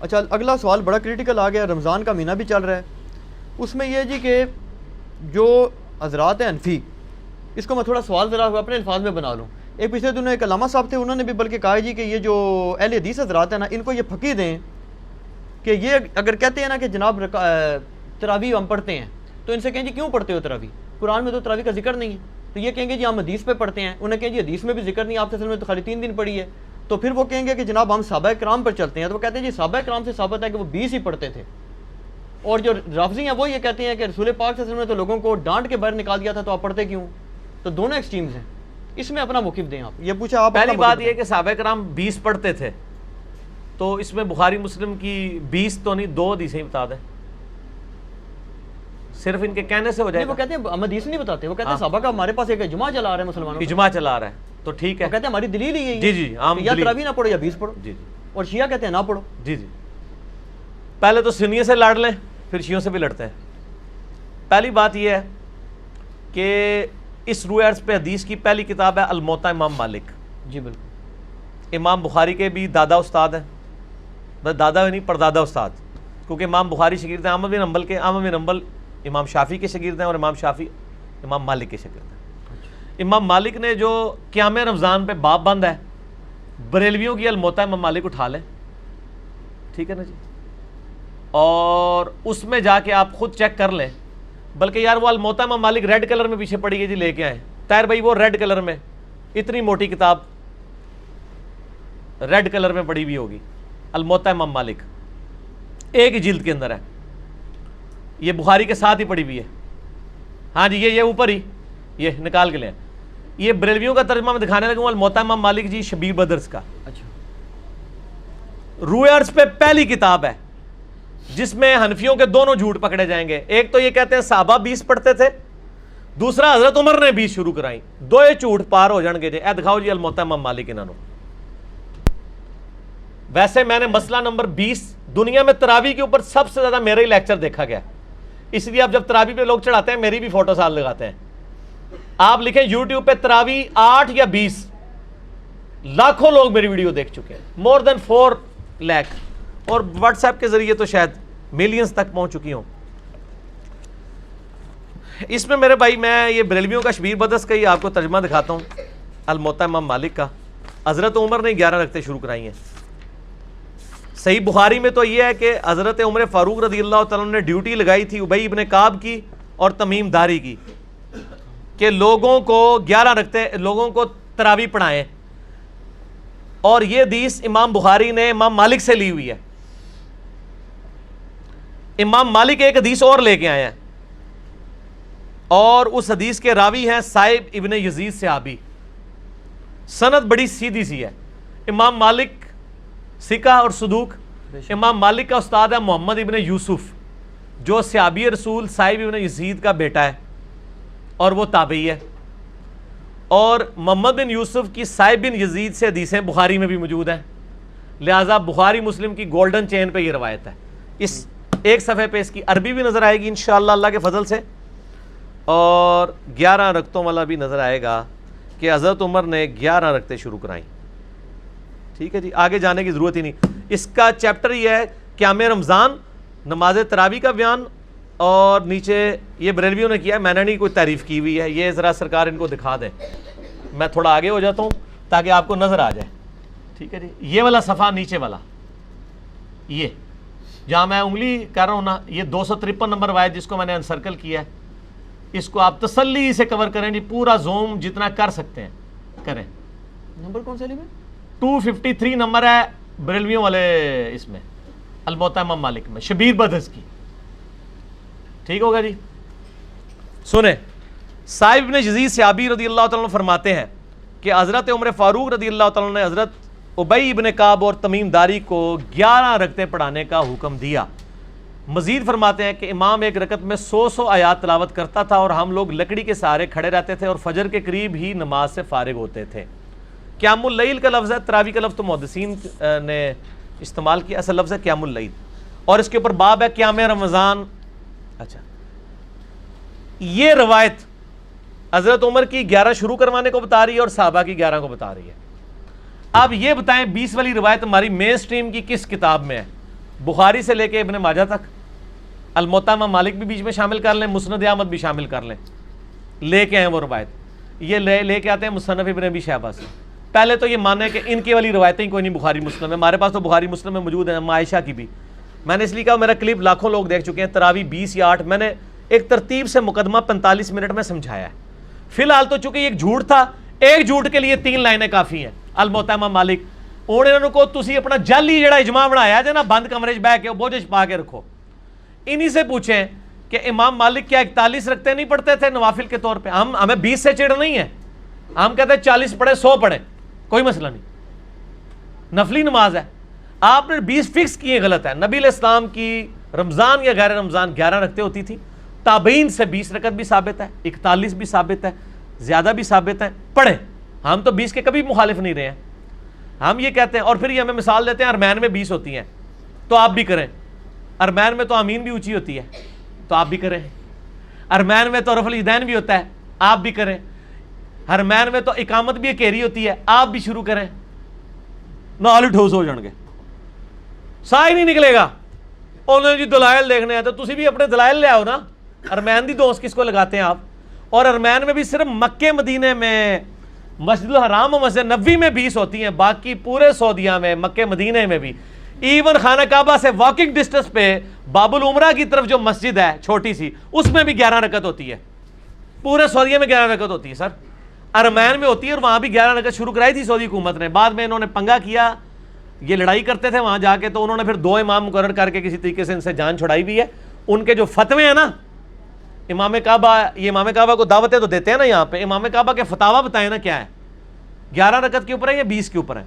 اچھا اگلا سوال بڑا کریٹیکل آ گیا، رمضان کا مہینہ بھی چل رہا ہے، اس میں یہ جی کہ جو حضرات ہیں حنفی، اس کو میں تھوڑا سوال ذرا اپنے الفاظ میں بنا لوں. ایک پچھلے دنوں ایک علامہ صاحب تھے، انہوں نے بھی بلکہ کہا جی کہ یہ جو اہل حدیث حضرات ہیں نا، ان کو یہ پھکی دیں کہ یہ اگر کہتے ہیں نا کہ جناب تراویح ہم پڑھتے ہیں، تو ان سے کہیں جی کیوں پڑھتے ہو تراویح؟ قرآن میں تو تراویح کا ذکر نہیں ہے. تو یہ کہیں گے جی ہم حدیث پہ پڑھتے ہیں. انہیں کہیں جی حدیث میں بھی ذکر نہیں، آپ نے تو خالی 3 دن پڑھی ہے. تو پھر وہ کہیں گے کہ جناب ہم صحابہ کرام پر چلتے ہیں. تو وہ کہتے ہیں جی صحابہ کرام سے ثابت ہے کہ وہ 20 ہی پڑھتے تھے. اور جو رافضی ہیں وہ یہ کہتے ہیں کہ رسول پاک صلی اللہ علیہ وسلم نے تو لوگوں کو ڈانٹ کے باہر نکال دیا تھا، تو آپ پڑھتے کیوں؟ تو دونوں ایکسٹریمز ہیں. اس میں اپنا موقف دیں آپ. یہ پوچھا آپ. پہلی بات یہ کہ صحابہ کرام 20 پڑھتے تھے، تو اس میں بخاری مسلم کی 20 تو نہیں 2 حدیثیں بتا دیں، صرف ان کے کہنے سے ہو جائے گا. وہ کہتے ہیں ہم حدیث نہیں بتاتے، وہ کہتے ہیں صحابہ کا ہمارے پاس ایک اجماع چلا رہا ہے مسلمانوں کا، اجماع چلا رہا ہے تو ٹھیک ہے. وہ کہتے ہیں ہماری دلیل ہی یہی جی جی عام یا تراویح نہ پڑھو یا 20 پڑھو. جی جی اور شیعہ کہتے ہیں نہ پڑھو. جی جی پہلے تو سنیوں سے لڑ لیں، پھر شیعوں سے بھی لڑتے ہیں. پہلی بات یہ ہے کہ اس روح عرض پہ حدیث کی پہلی کتاب ہے الموطا امام مالک. جی بالکل. امام بخاری کے بھی دادا استاد ہیں، بس دادا بھی نہیں پردادا استاد، کیونکہ امام بخاری شاگرد ہیں احمد بن حنبل کے، احمد بن حنبل امام شافعی کے شاگرد ہیں، اور امام شافعی امام مالک کے شاگرد ہیں. امام مالک نے جو قیام رمضان پہ باب بند ہے، بریلویوں کی الموطا امام مالک اٹھا لیں، ٹھیک ہے نا جی، اور اس میں جا کے آپ خود چیک کر لیں. بلکہ یار وہ الموطا امام مالک ریڈ کلر میں پیچھے پڑی ہے جی، لے کے آئیں طاہر بھائی، وہ ریڈ کلر میں اتنی موٹی کتاب ریڈ کلر میں پڑی ہوئی ہوگی، الموطا امام مالک ایک ہی جلد کے اندر ہے، یہ بخاری کے ساتھ ہی پڑی ہوئی ہے. ہاں جی یہ اوپر ہی یہ نکال کے لیں. یہ بریلویوں کا ترجمہ میں دکھانے لگا ہوں، الموطا امام مالک جی شبیر بدرس کا. اچھا. روح عرض پہ پہلی کتاب ہے جس میں حنفیوں کے دونوں جھوٹ پکڑے جائیں گے. ایک تو یہ کہتے ہیں صحابہ 20 پڑھتے تھے، دوسرا حضرت عمر نے 20 شروع کرائیں. دو جھوٹ پار ہو جان گے جی. اے دکھاؤ جی الموطا امام مالک انہوں. ویسے میں نے مسئلہ نمبر 20 دنیا میں تراویح کے اوپر سب سے زیادہ میرا ہی لیکچر دیکھا گیا، اس لیے آپ جب تراویح پہ لوگ چڑھاتے ہیں میری بھی فوٹو ساتھ لگاتے ہیں. آپ لکھیں یوٹیوب پہ تراویح 8 یا 20، لاکھوں لوگ میری ویڈیو دیکھ چکے ہیں، مور دین 4 لاکھ، اور واٹس ایپ کے ذریعے تو شاید ملینز تک پہنچ چکی ہوں. اس میں میرے بھائی میں یہ بریلویوں کا شبیر بدرس کا ہی آپ کو ترجمہ دکھاتا ہوں، الموطا امام مالک کا. حضرت عمر نے 11 رکعتیں شروع کرائی ہیں. صحیح بخاری میں تو یہ ہے کہ حضرت عمر فاروق رضی اللہ تعالیٰ نے ڈیوٹی لگائی تھی ابی ابن کعب کی اور تمیم داری کی کہ لوگوں کو 11 رکعتیں لوگوں کو تراویح پڑھائیں. اور یہ حدیث امام بخاری نے امام مالک سے لی ہوئی ہے. امام مالک ایک حدیث اور لے کے آئے ہیں، اور اس حدیث کے راوی ہیں صائب ابن یزید صحابی. سند بڑی سیدھی سی ہے. امام مالک ثقہ اور صدوق. امام مالک کا استاد ہے محمد ابن یوسف جو صحابی رسول صائب ابن یزید کا بیٹا ہے اور وہ تابعی ہے. اور محمد بن یوسف کی صائب بن یزید سے حدیثیں بخاری میں بھی موجود ہیں، لہٰذا بخاری مسلم کی گولڈن چین پہ یہ روایت ہے. اس ایک صفحے پہ اس کی عربی بھی نظر آئے گی انشاءاللہ اللہ کے فضل سے، اور 11 رکعتوں والا بھی نظر آئے گا کہ حضرت عمر نے 11 رکعتیں شروع کرائیں. ٹھیک ہے جی، آگے جانے کی ضرورت ہی نہیں. اس کا چیپٹر یہ ہے قیام رمضان، نماز تراویح کا بیان، اور نیچے یہ بریلویوں نے کیا ہے، میں نے نہیں کوئی تعریف کی ہوئی ہے. یہ ذرا سرکار ان کو دکھا دیں، میں تھوڑا آگے ہو جاتا ہوں تاکہ آپ کو نظر آ جائے. ٹھیک ہے جی، یہ والا صفحہ نیچے والا، یہ جہاں میں انگلی کر رہا ہوں نا، یہ 253 نمبر روایت جس کو میں نے انسرکل کیا ہے، اس کو آپ تسلی سے کور کریں جی، پورا زوم جتنا کر سکتے ہیں کریں. نمبر کون سے لیے؟ 253 نمبر ہے بریلویوں والے اس میں الموطا امام مالک میں شبیر بدرس کی. ٹھیک ہوگا جی. سنیں، صائب ابن یزید صحابی رضی اللہ تعالیٰ عنہ فرماتے ہیں کہ حضرت عمر فاروق رضی اللہ تعالیٰ عنہ نے حضرت ابی ابن کعب اور تمیم داری کو 11 رکعتیں پڑھانے کا حکم دیا. مزید فرماتے ہیں کہ امام ایک رکعت میں 100 آیات تلاوت کرتا تھا اور ہم لوگ لکڑی کے سہارے کھڑے رہتے تھے اور فجر کے قریب ہی نماز سے فارغ ہوتے تھے. قیام اللیل کا لفظ ہے، تراویح کا لفظ تو محدثین نے استعمال کیا، اصل لفظ ہے قیام اللیل، اور اس کے اوپر باب ہے قیام رمضان. اچھا، یہ روایت حضرت عمر کی 11 شروع کروانے کو بتا رہی ہے اور صحابہ کی 11 کو بتا رہی ہے. اب یہ بتائیں 20 والی روایت ہماری مین سٹریم کی کس کتاب میں ہے؟ بخاری سے لے کے ابن ماجہ تک، الموطا امام مالک بھی بیچ میں شامل کر لیں، مسند احمد بھی شامل کر لیں، لے کے آئے وہ روایت، یہ لے کے آتے ہیں مصنف ابن ابی شیبہ سے۔ پہلے تو یہ مانے کہ ان کی والی روایتیں کوئی نہیں بخاری مسلم ہے، ہمارے پاس تو بخاری مسلم میں موجود ہیں، عائشہ کی بھی۔ میں نے اس لیے کہا، میرا کلپ لاکھوں لوگ دیکھ چکے ہیں، تراویح 20 یا 8، میں نے ایک ترتیب سے مقدمہ 45 منٹ میں سمجھایا ہے۔ فی الحال تو چونکہ ایک جھوٹ تھا، ایک جھوٹ کے لیے 3 لائنیں کافی ہیں۔ الموطا امام مالک انہوں کو تسی اپنا جعلی جڑا اجماع بنایا جے نا، بند کمرے چ بیٹھ کے بوجھ پا کے رکھو، انہی سے پوچھیں کہ امام مالک کیا 41 رکھتے نہیں پڑھتے تھے نوافل کے طور پہ؟ ہمیں 20 سے چڑ نہیں ہے، ہم کہتے ہیں 40 پڑھے 100 پڑھے، کوئی مسئلہ نہیں، نفلی نماز ہے۔ آپ نے 20 فکس کیے، غلط ہے۔ نبی علیہ السلام کی رمضان یا غیر رمضان 11 رکھتے ہوتی تھی، تابعین سے 20 رکعت بھی ثابت ہے، 41 بھی ثابت ہے، زیادہ بھی ثابت ہے، پڑھیں۔ ہم تو 20 کے کبھی مخالف نہیں رہے ہیں، ہم یہ کہتے ہیں، اور پھر یہ ہمیں مثال دیتے ہیں ارمین میں 20 ہوتی ہیں تو آپ بھی کریں، ارمین میں تو آمین بھی اونچی ہوتی ہے تو آپ بھی کریں، ارمین میں تو رفع الیدین بھی ہوتا ہے آپ بھی کریں، ارمین میں تو اقامت بھی اکیری ہوتی ہے آپ بھی شروع کریں، نال ہی ٹھوس ہو جان گے، سا ہی نہیں نکلے گا۔ انہوں نے جی دلائل دیکھنے ہیں تو تسی بھی اپنے دلائل لے آؤ نا۔ ارمین دی دوست کس کو لگاتے ہیں آپ؟ اور ارمین میں بھی صرف مکے مدینے میں، مسجد الحرام و مسجد نبوی میں 20 ہوتی ہیں، باقی پورے سعودیہ میں، مکے مدینے میں بھی، ایون خانہ کعبہ سے واکنگ ڈسٹنس پہ باب العمرہ کی طرف جو مسجد ہے چھوٹی سی، اس میں بھی 11 رکعت ہوتی ہے، پورے سعودیہ میں 11 رکعت ہوتی ہے سر، ارمین میں ہوتی ہے، اور وہاں بھی 11 رکعت شروع کرائی تھی سعودی حکومت نے، بعد میں انہوں نے پنگا کیا، یہ لڑائی کرتے تھے وہاں جا کے، تو انہوں نے پھر 2 امام مقرر کر کے کسی طریقے سے ان سے جان چھڑائی بھی ہے۔ ان کے جو فتوے ہیں نا، امام کعبہ، یہ امام کعبہ کو دعوتیں تو دیتے ہیں نا یہاں پہ، امام کعبہ کے فتاوا بتائیں نا کیا ہے، 11 رکعت کے اوپر ہے یا 20 کے اوپر ہے؟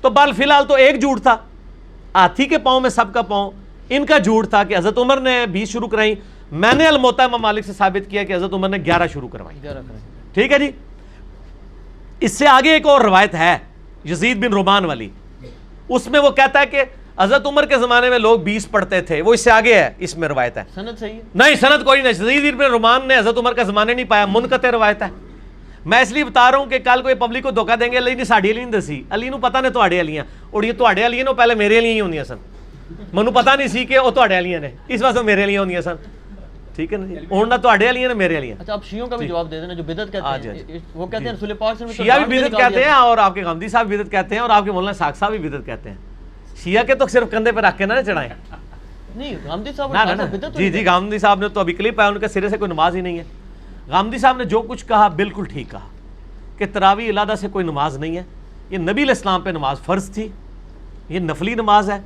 تو بال فی الحال تو ایک جھوٹ تھا، ہاتھی کے پاؤں میں سب کا پاؤں، ان کا جھوٹ تھا کہ حضرت عمر نے 20 شروع کرائی، میں نے الموطا امام مالک سے ثابت کیا کہ حضرت عمر نے 11 شروع کروائی۔ ٹھیک ہے جی۔ اس سے آگے ایک اور روایت ہے یزید بن رومان والی، اس میں وہ کہتا ہے کہ حضرت عمر کے زمانے میں لوگ 20 پڑھتے تھے، وہ اس سے آگے ہے، اس میں روایت ہے، سند صحیح ہے؟ نہیں سند کوئی نہیں، یزید بن رومان نے حضرت عمر کا زمانے نہیں پایا، منقطع روایت ہے۔ میں اس لیے بتا رہا ہوں کہ کل کوئی پبلک کو دھوکہ دیں گے، علی نے ساڑی علی نہیں دسی، علی نو پتہ نے تواڈے علیاں، اور یہ تواڈے علیاں نے پہلے میرے علیاں ہی ہوندیاں سن، منو پتہ نہیں سی کہ وہ تواڈے علیاں نے، اس واسطے میرے علیاں ہوندیاں سن، ٹھیک ہے نا جی، ہن نہ تواڈے علیاں نے میرے علیاں۔ اچھا آپ شیعوں کا بھی جواب دے دینا جو بدعت کہتے ہیں، وہ کہتے ہیں رسول پاک صلی اللہ علیہ وسلم شیعہ بھی بدعت کہتے ہیں، اور آپ کے غامدی صاحب بھی بدعت کہتے ہیں، اور آپ کے مولانا ساق صاحب بھی بدعت کہتے ہیں۔ شیعہ کے تو صرف کندھے پہ رکھ کے نہ چڑھائیں، نہیں غامدی صاحب نا جی جی، غامدی صاحب نے تو ابھی کلپ آیا، ان کے سرے سے کوئی نماز ہی نہیں ہے۔ غامدی صاحب نے جو کچھ کہا بالکل ٹھیک کہا کہ تراویح علیحدہ سے کوئی نماز نہیں ہے، یہ نبی علیہ السلام پہ نماز فرض تھی، یہ نفلی نماز ہے،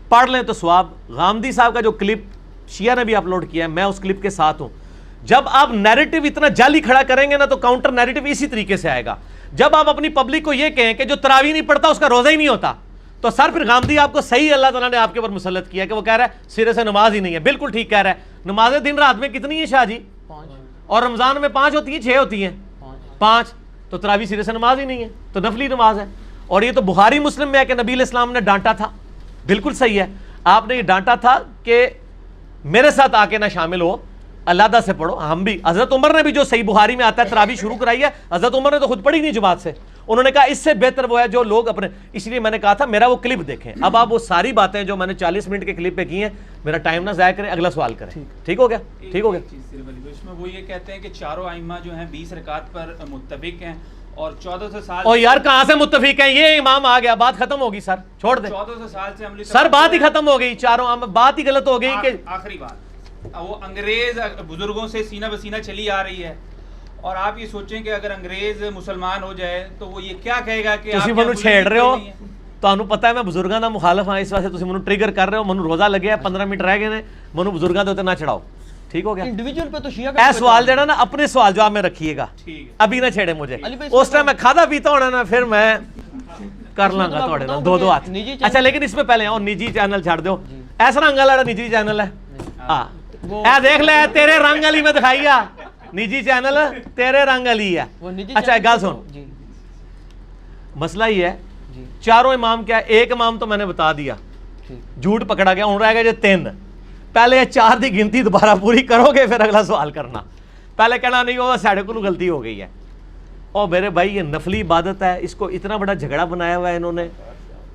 پڑھ لیں تو ثواب۔ غامدی صاحب کا جو کلپ شیعہ نے بھی اپلوڈ کیا ہے، میں اس کلپ کے ساتھ ہوں۔ جب آپ نیریٹو اتنا جعلی کھڑا کریں گے نا تو کاؤنٹر نیریٹو اسی طریقے سے آئے گا۔ جب آپ اپنی پبلک کو یہ کہیں کہ جو تراویح نہیں پڑھتا اس کا روزہ ہی نہیں ہوتا، تو سر پھر غامدی آپ کو صحیح اللہ تعالیٰ نے آپ کے اوپر مسلط کیا کہ وہ کہہ رہا ہے سرے سے نماز ہی نہیں ہے، بالکل ٹھیک کہہ رہا ہے۔ نمازیں دن رات میں کتنی ہیں شاہ جی؟ 5، اور رمضان میں 5 ہوتی ہیں، 6 ہوتی ہیں، 5، تو تراویح سرے سے نماز ہی نہیں ہے، تو نفلی نماز ہے۔ اور یہ تو بخاری مسلم میں ہے کہ نبی علیہ السلام نے ڈانٹا تھا، بالکل صحیح ہے، آپ نے یہ ڈانٹا تھا کہ میرے ساتھ آ کے نہ شامل ہو، علیحدہ سے پڑھو۔ ہم بھی، حضرت عمر نے بھی جو صحیح بخاری میں آتا ہے تراویح شروع کرائی ہے، حضرت عمر نے تو خود پڑھی نہیں جماعت سے، انہوں نے کہا اس سے بہتر وہ ہے جو لوگ اپنے، اس لیے میں نے کہا تھا میرا وہ کلپ دیکھیں۔ اب آپ وہ ساری باتیں جو میں نے 40 منٹ کے کلپ پہ کی ہیں، میرا ٹائم نہ ضائع کریں، اگلا سوال کریں، ٹھیک ہو گیا؟ ٹھیک ہو گیا۔ اس میں وہ یہ کہتے ہیں کہ چاروں ائمہ جو ہیں 20 رکعت پر متفق ہیں، اور 1400 سال، اور یار کہاں سے متفق ہیں؟ یہ امام آ گیا، بات ختم ہوگی سر، چھوڑ دیں 1400 سال سے عملی سر، بات ہی ختم ہو گئی، چاروں بات ہی غلط ہو گئی کہ آخری بات وہ انگریز بزرگوں سے سینہ بسینہ چلی آ رہی ہے، اور آپ یہ سوچیں کہ اگر انگریز مسلمان ہو جائے تو وہ یہ کیا کہے گا کہ تسی منو چھیڑ رہے ہو، تانوں پتہ ہے میں بزرگاں دا مخالف ہاں، اس واسطے تسی منو ٹریگر کر رہے ہو، منو روزہ لگیا ہے، 15 منٹ رہ گئے نے، منو بزرگاں دے اوتے نہ چڑھاؤ، ٹھیک ہو گیا؟ انڈیویجول پہ تو شیعہ اے سوال جڑا نا اپنے سوال جواب میں رکھیے گا، ابھی نہ چھیڑے مجھے، اس ٹائم میں کھادا پیتا ہونا نا، پھر میں کر لاں گا تھوڑے نال 2 ہاتھ۔ اچھا لیکن اس میں پہلے اور نجی چینل چھڑ دیو، ایسا رنگ والا نجی چینل ہے، ہاں اے دیکھ لے تیرے رنگ علی میں دکھائی آ، نجی چینل تیرے رنگ علی ہے۔ اچھا ایک گل سن، مسئلہ یہ ہے چاروں امام کیا ہے، ایک امام تو میں نے بتا دیا، جھوٹ پکڑا گیا، ہوں رہ گئے جو 3، پہلے 4 دی گنتی دوبارہ پوری کرو گے پھر اگلا سوال کرنا، پہلے کہنا نہیں وہ ساڑھے کو غلطی ہو گئی ہے۔ اور میرے بھائی یہ نفلی عبادت ہے، اس کو اتنا بڑا جھگڑا بنایا ہوا ہے انہوں نے،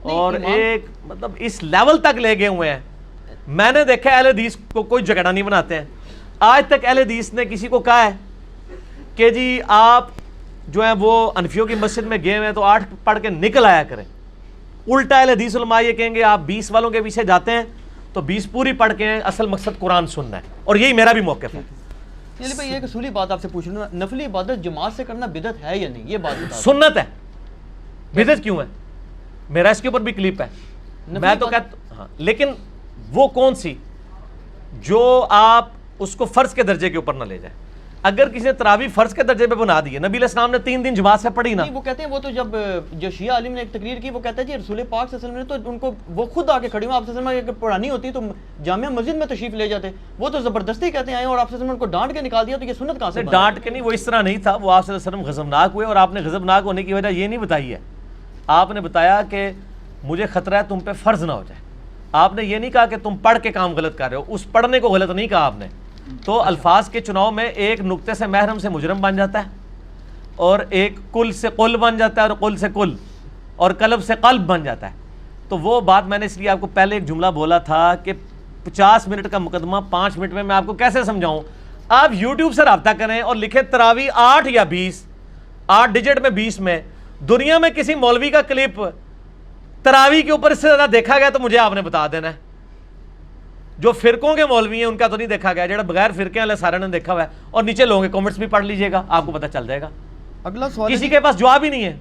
اور ایک مطلب اس لیول تک لے گئے ہوئے ہیں میں نے دیکھا اہل حدیث کو کوئی جھگڑا نہیں بناتے ہیں. آج تک اہل حدیث نے کسی کو کہا ہے کہ جی آپ جو ہیں وہ انفیوں کی مسجد میں گئے ہوئے ہیں تو 8 پڑھ کے نکل آیا کریں. الٹا اہل حدیث علماء یہ کہیں گے آپ 20 والوں کے پیچھے جاتے ہیں تو 20 پوری پڑھ کے ہیں, اصل مقصد قرآن سننا ہے. اور یہی میرا بھی موقف ہے. علی بھائی ایک اصولی بات آپ سے پوچھ لوں, نفلی عبادت جماعت سے کرنا بدعت ہے یا نہیں, یہ بات بتا. سنت ہے, بدعت کیوں ہے؟ میرا اس کے اوپر بھی کلپ ہے. میں تو کہتا ہاں, لیکن وہ کون سی جو آپ اس کو فرض کے درجے کے اوپر نہ لے جائیں. اگر کسی نے تراویح فرض کے درجے پہ بنا دی ہے, نبی علیہ السلام نے 3 دن جماعت سے پڑھی نا. نہیں, وہ کہتے ہیں وہ تو جب جو شیعہ عالم نے ایک تقریر کی وہ کہتا ہے جی رسول پاک صلی اللہ علیہ وسلم نے تو ان کو وہ خود آ کے کھڑی ہوں, آپ صلی اللہ علیہ وسلم اگر پڑھانی ہوتی تو جامعہ مسجد میں تشریف لے جاتے. وہ تو زبردستی کہتے ہیں آئے اور آپ صلی اللہ علیہ وسلم ان کو ڈانٹ کے نکال دیا, تو یہ سنت کہاں سے؟ ڈانٹ کے نہیں, وہ اس طرح نہیں تھا. وہ آپ صلی اللہ علیہ وسلم غضبناک ہوئے اور آپ نے غضبناک ہونے کی وجہ یہ نہیں بتائی ہے. آپ نے بتایا کہ مجھے خطرہ ہے تم پہ فرض نہ ہو جائے. آپ نے یہ نہیں کہا کہ تم پڑھ کے کام غلط کر رہے ہو, اس پڑھنے کو غلط نہیں کہا آپ نے. تو الفاظ کے چناؤ میں ایک نقطے سے محرم سے مجرم بن جاتا ہے, اور ایک کل سے قل بن جاتا ہے, اور قل سے کل, اور قلب سے قلب بن جاتا ہے. تو وہ بات میں نے اس لیے آپ کو پہلے ایک جملہ بولا تھا کہ 50 منٹ کا مقدمہ 5 منٹ میں آپ کو کیسے سمجھاؤں. آپ یوٹیوب سے رابطہ کریں اور لکھیں تراویح 8 یا 20, 8 ڈیجٹ میں 20 میں. دنیا میں کسی مولوی کا کلپ تراویح کے اوپر اس سے زیادہ دیکھا گیا تو مجھے آپ نے بتا دینا ہے. جو فرقوں کے مولوی ہیں ان کا تو نہیں دیکھا گیا, جڑا بغیر فرقے والے سارے نے دیکھا ہوا ہے. اور نیچے لوگوں کے کمنٹس بھی پڑھ لیجئے گا, آپ کو پتہ چل جائے گا. اگلا سوال کسی کے پاس جواب ہی نہیں ہے.